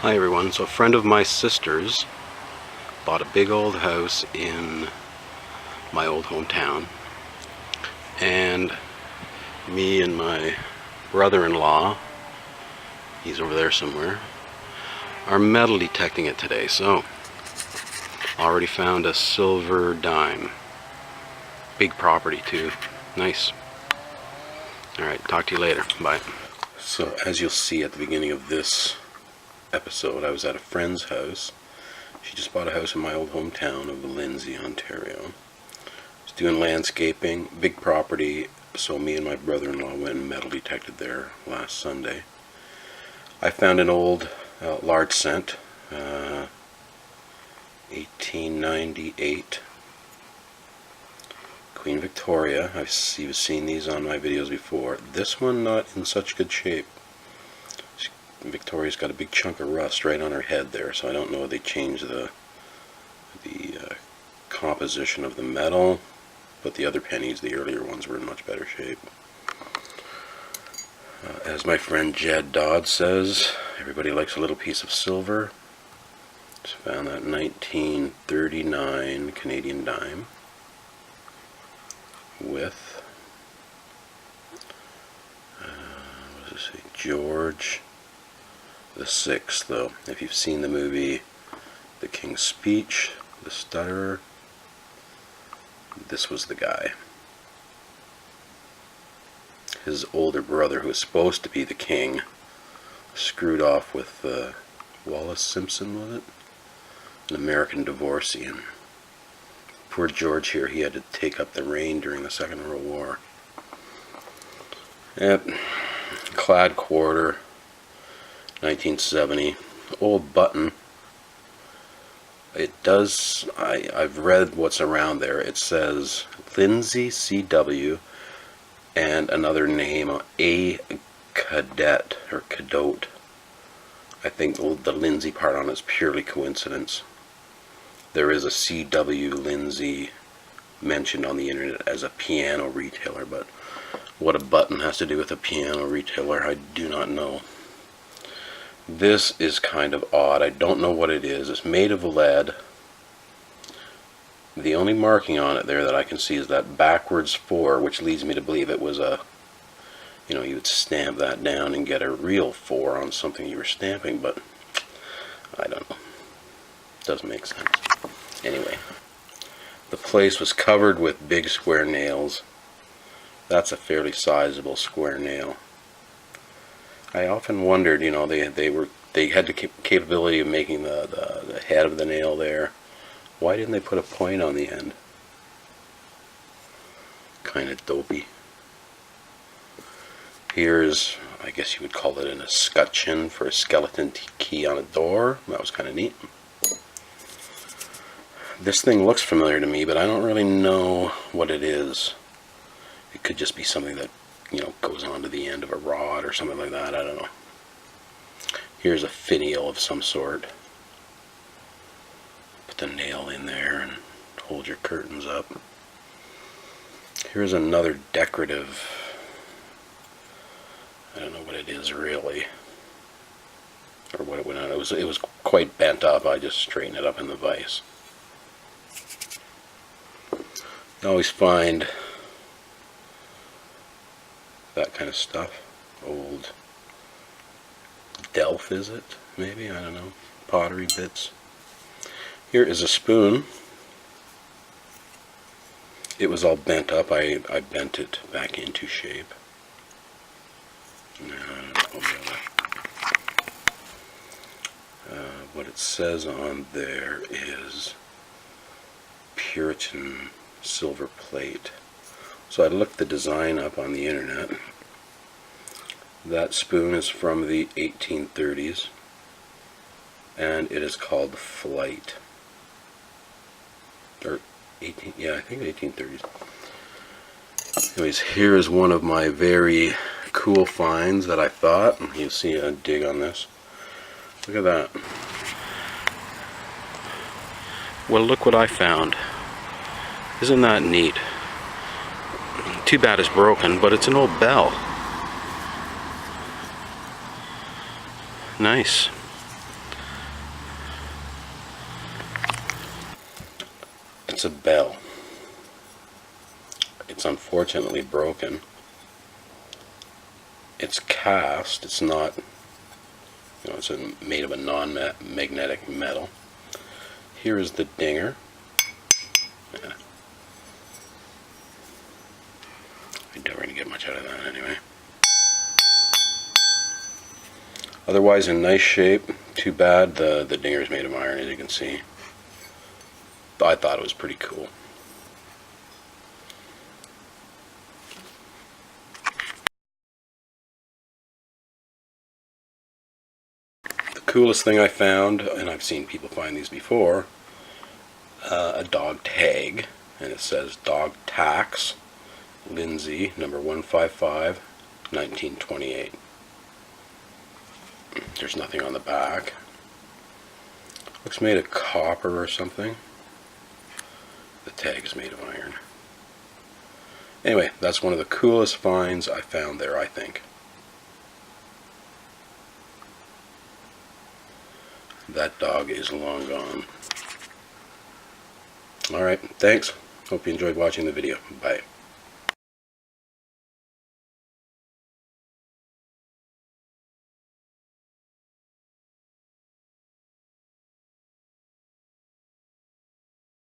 Hi everyone. So a friend of my sister's bought a big old house in my old hometown, and me and my brother-in-law, he's over there somewhere, are metal detecting it today. So already found a silver dime. Big property too. Nice. Alright, talk to you later. Bye. So as you'll see at the beginning of this episode, I was at a friend's house. She just bought a house in my old hometown of Lindsay, Ontario. She's doing landscaping, big property, so me and my brother-in-law went and metal detected there last Sunday. I found an old large cent, 1898 Queen Victoria. I've seen these on my videos before. This one not in such good shape. Victoria's got a big chunk of rust right on her head there, so I don't know if they changed the composition of the metal, but the other pennies, the earlier ones, were in much better shape. As my friend Jed Dodd says, everybody likes a little piece of silver. Just found that 1939 Canadian dime with what does it say? George the Sixth, though. If you've seen the movie The King's Speech, The Stutterer, this was the guy. His older brother, who was supposed to be the king, screwed off with Wallace Simpson, was it? An American divorcee, and poor George here, he had to take up the reign during the Second World War. Yep, clad quarter, 1970, old button. It does, I've read what's around there. It says Lindsay CW and another name, A Cadet or Cadote. I think the Lindsay part on it is purely coincidence. There is a CW Lindsay mentioned on the internet as a piano retailer, but what a button has to do with a piano retailer, I do not know. This is kind of odd. I don't know what it is. It's made of lead. The only marking on it there that I can see is that backwards 4, which leads me to believe it was a, you would stamp that down and get a real 4 on something you were stamping, but I don't know. Doesn't make sense. Anyway, the place was covered with big square nails. That's a fairly sizable square nail. I often wondered, they had the capability of making the head of the nail there. Why didn't they put a point on the end? Kind of dopey. Here's, I guess you would call it an escutcheon for a skeleton key on a door. That was kind of neat. This thing looks familiar to me, but I don't really know what it is. It could just be something that goes on to the end of a rod or something like that. I don't know. Here's a finial of some sort. Put the nail in there and hold your curtains up. Here's another decorative, I don't know what it is really, or what it went on. It was quite bent up. I just straightened it up in the vise. I always find that kind of stuff. Old Delft, is it? Maybe, I don't know. Pottery bits. Here is a spoon. It was all bent up. I bent it back into shape. What it says on there is Puritan silver plate. So I looked the design up on the internet. That spoon is from the 1830s, and it is called Flight. Or I think 1830s. Anyways, here is one of my very cool finds that I thought. You'll see a dig on this. Look at that. Well, look what I found. Isn't that neat? Too bad it's broken, but it's an old bell. Nice. That's a bell. It's unfortunately broken. It's cast. It's not, it's made of a non-magnetic metal. Here is the dinger. Yeah. I doubt we're going to get much out of that anyway. Otherwise in nice shape. Too bad the dinger is made of iron, as you can see. But I thought it was pretty cool. The coolest thing I found, and I've seen people find these before, a dog tag, and it says dog tax, Lindsay, number 155, 1928. There's nothing on the back. Looks made of copper or something. The tag is made of iron. Anyway, that's one of the coolest finds I found there, I think. That dog is long gone. Alright, thanks. Hope you enjoyed watching the video. Bye.